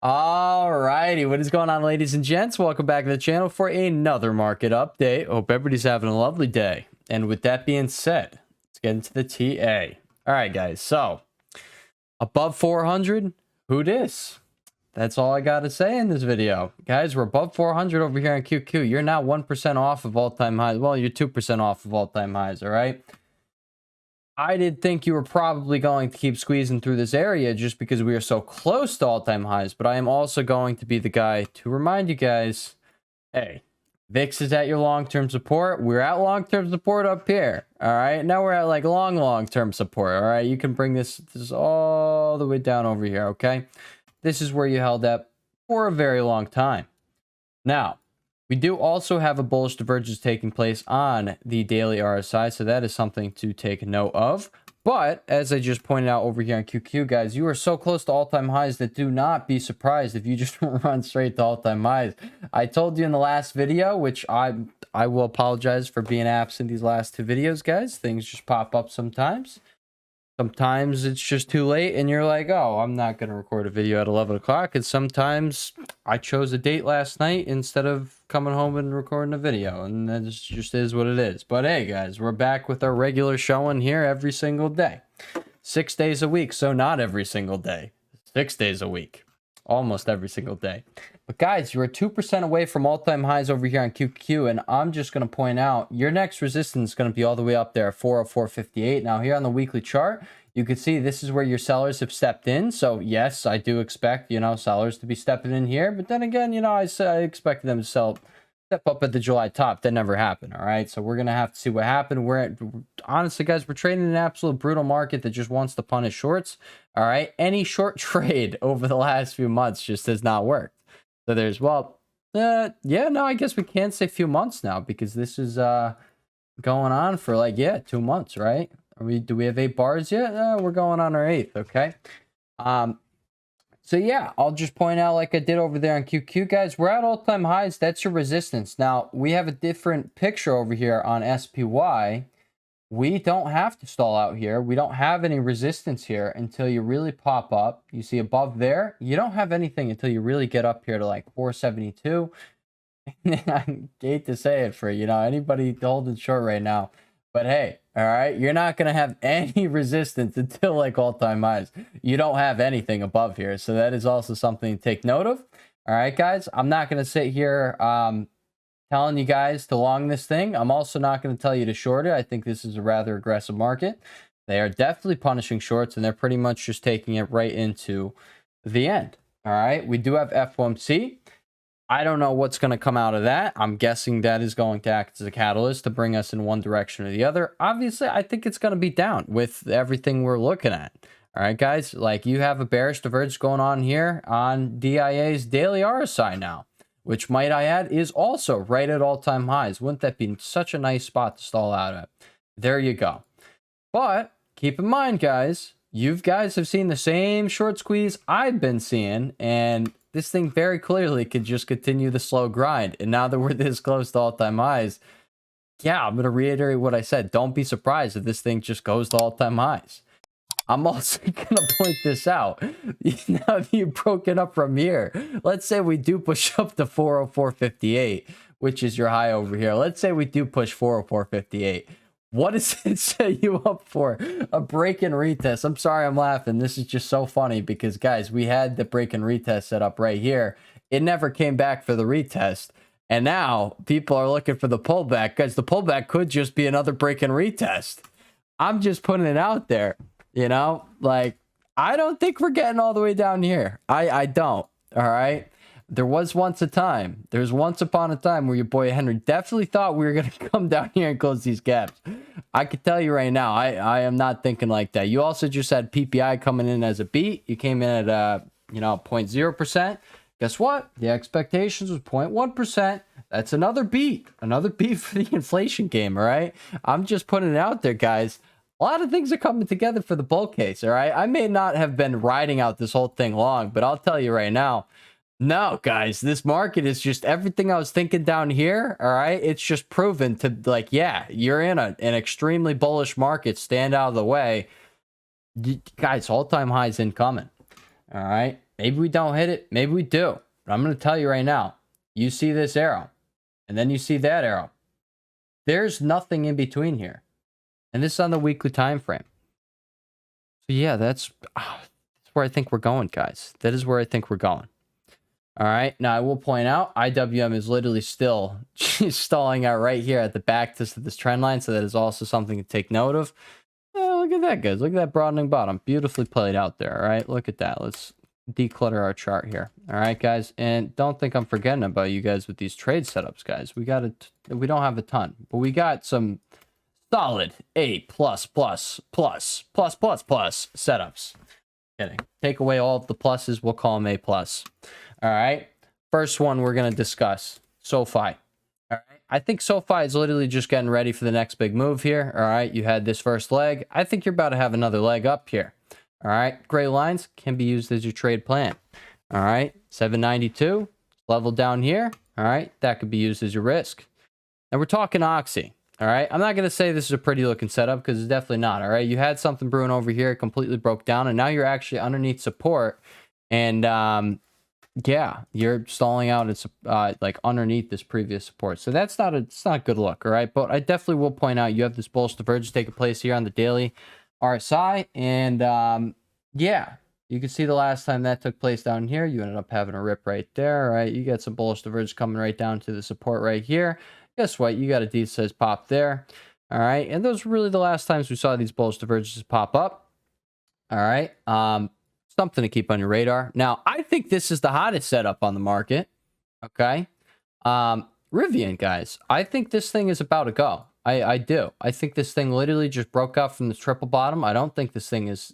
Alrighty, what is going on, ladies and gents? Welcome back to the channel for another market update. Hope everybody's having a lovely day. And with that being said, let's get into the TA. All right, guys. So above 400, who dis? That's all I got to say in this video. Guys, we're above 400 over here on QQ. You're now 1% off of all-time highs. Well, you're 2% off of all-time highs, all right? I did think you were probably going to keep squeezing through this area just because we are so close to all-time highs, but I am also going to be the guy to remind you guys, hey, VIX is at your long-term support. We're at long-term support up here, all right? Now we're at like long-term support, all right? You can bring this all the way down over here, okay? This is where you held up for a very long time. Now, we do also have a bullish divergence taking place on the daily RSI, so that is something to take note of. But as I just pointed out over here on QQ, guys, you are so close to all-time highs that do not be surprised if you just run straight to all-time highs. I told you in the last video, which I will apologize for being absent these last two videos, guys. Things just pop up sometimes. Sometimes it's just too late and you're like, oh, I'm not going to record a video at 11 o'clock. And sometimes I chose a date last night instead of coming home and recording a video. And that just is what it is. But hey, guys, we're back with our regular showing here every single day. 6 days a week. So not every single day. 6 days a week. Almost every single day. But guys, you're 2% away from all-time highs over here on QQ, and I'm just going to point out your next resistance is going to be all the way up there at 404.58. Now here on the weekly chart, you can see this is where your sellers have stepped in. So yes, I do expect, sellers to be stepping in here. But then again, I expected them to step up at the July top. That never happened. All right. So we're going to have to see what happened. Honestly, guys, we're trading an absolute brutal market that just wants to punish shorts. All right. Any short trade over the last few months just has not worked. So there's, I guess we can say few months now because this is going on for 2 months, right? Do we have 8 bars yet? We're going on our 8th, okay? So yeah, I'll just point out like I did over there on QQ, guys, we're at all-time highs. That's your resistance. Now, we have a different picture over here on SPY. We don't have to stall out here. We don't have any resistance here until you really pop up. You see above there, you don't have anything until you really get up here to like 472. I hate to say it for, anybody holding short right now. But hey, all right, you're not going to have any resistance until like all-time highs. You don't have anything above here. So that is also something to take note of. All right, guys, I'm not going to sit here telling you guys to long this thing. I'm also not going to tell you to short it. I think this is a rather aggressive market. They are definitely punishing shorts, and they're pretty much just taking it right into the end. All right, we do have FOMC. I don't know what's going to come out of that. I'm guessing that is going to act as a catalyst to bring us in one direction or the other. Obviously, I think it's going to be down with everything we're looking at. All right, guys, like you have a bearish divergence going on here on DIA's daily RSI now, which, might I add, is also right at all-time highs. Wouldn't that be such a nice spot to stall out at? There you go. But keep in mind, guys, you guys have seen the same short squeeze I've been seeing, and this thing very clearly could just continue the slow grind. And now that we're this close to all-time highs, yeah, I'm going to reiterate what I said. Don't be surprised if this thing just goes to all-time highs. I'm also going to point this out. Now that you've broken up from here, let's say we do push up to 404.58, which is your high over here. Let's say we do push 404.58. What does it set you up for? A break and retest. I'm sorry I'm laughing. This is just so funny because, guys, we had the break and retest set up right here. It never came back for the retest. And now people are looking for the pullback because the pullback could just be another break and retest. I'm just putting it out there. I don't think we're getting all the way down here. I don't. All right. There was once a time. There's once upon a time where your boy Henry definitely thought we were going to come down here and close these gaps. I can tell you right now, I am not thinking like that. You also just had PPI coming in as a beat. You came in at 0.0%. Guess what? The expectations was 0.1%. That's another beat. Another beat for the inflation game, all right? I'm just putting it out there, guys. A lot of things are coming together for the bull case, all right? I may not have been riding out this whole thing long, but I'll tell you right now, no, guys, this market is just everything I was thinking down here, all right? It's just proven to, yeah, you're in an extremely bullish market. Stand out of the way. Guys, all-time highs incoming, all right? Maybe we don't hit it. Maybe we do. But I'm going to tell you right now, you see this arrow, and then you see that arrow. There's nothing in between here. And this is on the weekly time frame. So yeah, that's where I think we're going, guys. That is where I think we're going. All right. Now, I will point out, IWM is literally still stalling out right here at the back test of this trend line. So that is also something to take note of. Oh, look at that, guys. Look at that broadening bottom. Beautifully played out there. All right. Look at that. Let's declutter our chart here. All right, guys. And don't think I'm forgetting about you guys with these trade setups, guys. We don't have a ton, but we got some solid A+++++++ setups. Kidding. Take away all of the pluses, we'll call them A+. All right. First one we're going to discuss, SoFi. All right. I think SoFi is literally just getting ready for the next big move here. All right. You had this first leg. I think you're about to have another leg up here. All right. Gray lines can be used as your trade plan. All right. 792 level down here. All right. That could be used as your risk. And we're talking Oxy. All right. I'm not going to say this is a pretty looking setup because it's definitely not. All right. You had something brewing over here. It completely broke down. And now you're actually underneath support. And, yeah, you're stalling out. It's like underneath this previous support. So it's not a good look. All right. But I definitely will point out you have this bullish divergence taking place here on the daily RSI. And, yeah, you can see the last time that took place down here, you ended up having a rip right there. All right. You got some bullish divergence coming right down to the support right here. Guess what? You got a decent size pop there. All right. And those were really the last times we saw these bullish divergences pop up. All right. Something to keep on your radar. Now, I think this is the hottest setup on the market. Okay. Rivian, guys. I think this thing is about to go. I do. I think this thing literally just broke out from the triple bottom. I don't think this thing is,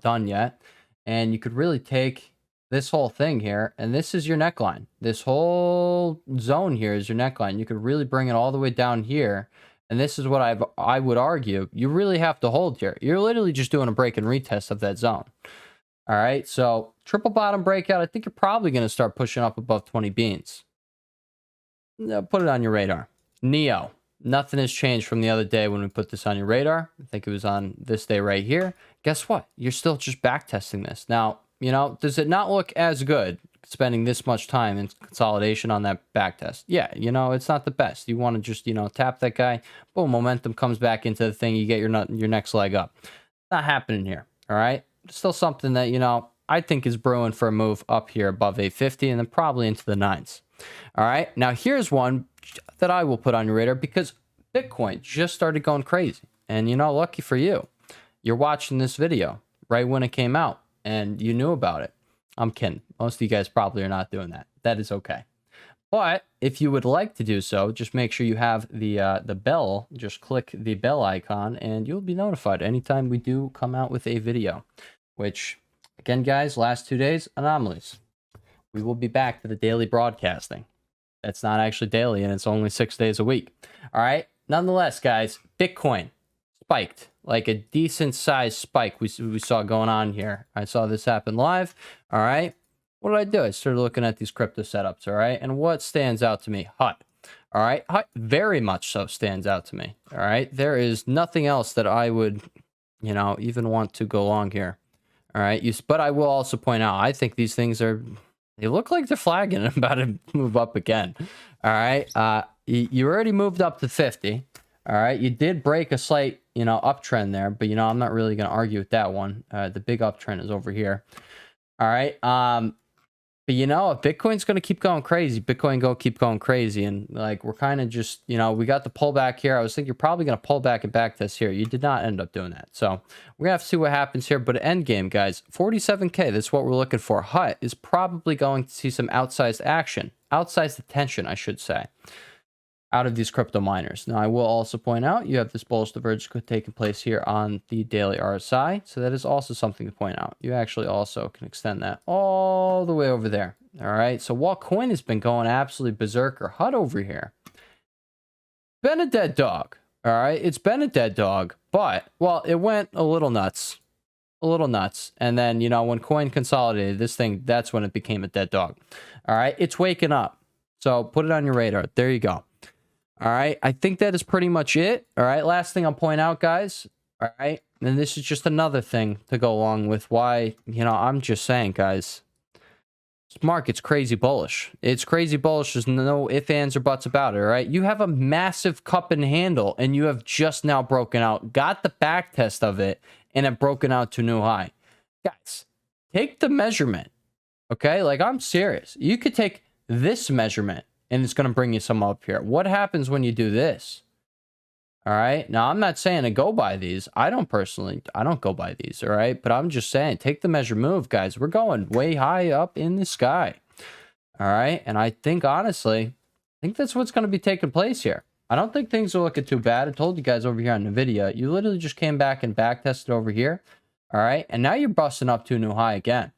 done yet. And you could really take this whole thing here, and this is your neckline. This whole zone here is your neckline. You could really bring it all the way down here, and this is what I would argue you really have to hold here. You're literally just doing a break and retest of that zone. All right, so triple bottom breakout. I think you're probably going to start pushing up above 20 beans. Put it on your radar. Neo. Nothing has changed from the other day when we put this on your radar. I think it was on this day right here. Guess what? You're still just back testing this. Now, does it not look as good spending this much time in consolidation on that back test? Yeah, it's not the best. You want to just, tap that guy. Boom, momentum comes back into the thing. You get your next leg up. Not happening here, all right? Still something that, I think is brewing for a move up here above 850 and then probably into the 9s. All right, now here's one that I will put on your radar because Bitcoin just started going crazy. And, lucky for you, you're watching this video right when it came out. And you knew about it. I'm kidding. Most of you guys probably are not doing that. That is okay. But if you would like to do so, just make sure you have the bell. Just click the bell icon and you'll be notified anytime we do come out with a video. Which, again, guys, last 2 days, anomalies. We will be back to the daily broadcasting. That's not actually daily and it's only 6 days a week. All right. Nonetheless, guys, Bitcoin spiked. Like a decent sized spike we saw going on here. I saw this happen live. All right. What did I do? I started looking at these crypto setups. All right. And what stands out to me? HUT. All right. HUT very much so stands out to me. All right. There is nothing else that I would, even want to go long here. All right. But I will also point out, I think these things they look like they're flagging and about to move up again. All right. You already moved up to 50. All right. You did break a slight, uptrend there, but, I'm not really going to argue with that one. The big uptrend is over here. All right. But, if Bitcoin's going to keep going crazy, keep going crazy. And like, we're kind of just, we got the pullback here. I was thinking you're probably going to pull back and back test here. You did not end up doing that. So we're going to have to see what happens here. But end game, guys, 47K, that's what we're looking for. HUT is probably going to see some outsized action, outsized attention, I should say, out of these crypto miners. Now, I will also point out you have this bullish divergence taking place here on the daily RSI. So that is also something to point out. You actually also can extend that all the way over there. All right. So while coin has been going absolutely berserker, HUT over here, been a dead dog. All right. It's been a dead dog, but, well, it went a little nuts. And then, when coin consolidated this thing, that's when it became a dead dog. All right. It's waking up. So put it on your radar. There you go. All right, I think that is pretty much it. All right, last thing I'll point out, guys. All right, and this is just another thing to go along with why, I'm just saying, guys, This market's crazy bullish. It's crazy bullish. There's no ifs, ands, or buts about it, all right? You have a massive cup and handle, and you have just now broken out, got the back test of it, and have broken out to a new high. Guys, take the measurement, okay? Like, I'm serious. You could take this measurement, and it's going to bring you some up here. What happens when you do this? All right. Now, I'm not saying to go by these. I don't go by these. All right. But I'm just saying, take the measure move, guys. We're going way high up in the sky. All right. And I think, honestly, that's what's going to be taking place here. I don't think things are looking too bad. I told you guys over here on NVIDIA, you literally just came back and back tested over here. All right. And now you're busting up to a new high again.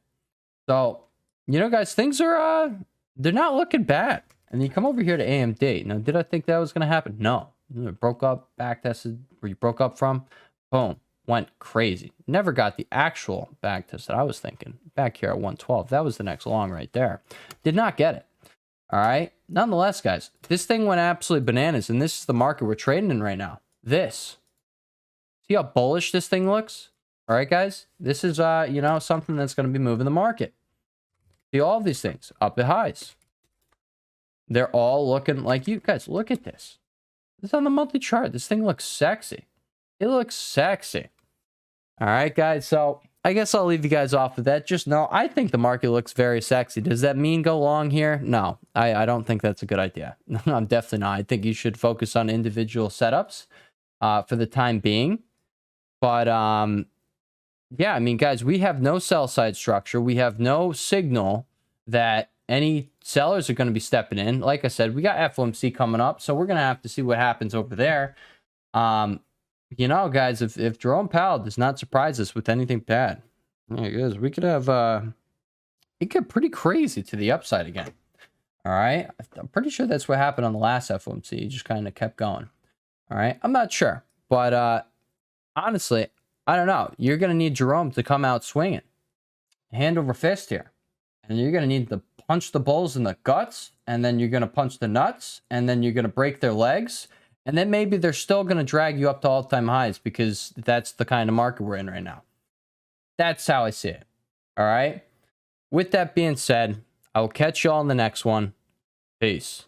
So, you know, guys, things are, they're not looking bad. And you come over here to AMD. Now, did I think that was going to happen? No. It broke up, back tested where you broke up from. Boom. Went crazy. Never got the actual back test that I was thinking. Back here at 112. That was the next long right there. Did not get it. All right. Nonetheless, guys, this thing went absolutely bananas. And this is the market we're trading in right now. This. See how bullish this thing looks? All right, guys. This is, you know, something that's going to be moving the market. See all of these things up at highs. They're all looking like you guys. Look at this. This is on the monthly chart. This thing looks sexy. It looks sexy. All right, guys. So I guess I'll leave you guys off with that. Just know, I think the market looks very sexy. Does that mean go long here? No, I don't think that's a good idea. I'm definitely not. I think you should focus on individual setups for the time being. But yeah, I mean, guys, we have no sell side structure. We have no signal that any sellers are going to be stepping in. Like I said, we got FOMC coming up, so we're going to have to see what happens over there. You know, guys, if Jerome Powell does not surprise us with anything bad, yeah, guys, we could have it get pretty crazy to the upside again. All right, I'm pretty sure that's what happened on the last FOMC. It just kind of kept going. All right, I'm not sure, but honestly, I don't know. You're going to need Jerome to come out swinging, hand over fist here, and you're going to need to punch the bulls in the guts, and then you're going to punch the nuts, and then you're going to break their legs, and then maybe they're still going to drag you up to all-time highs because that's the kind of market we're in right now. That's how I see it. All right? With that being said, I will catch you all in the next one. Peace.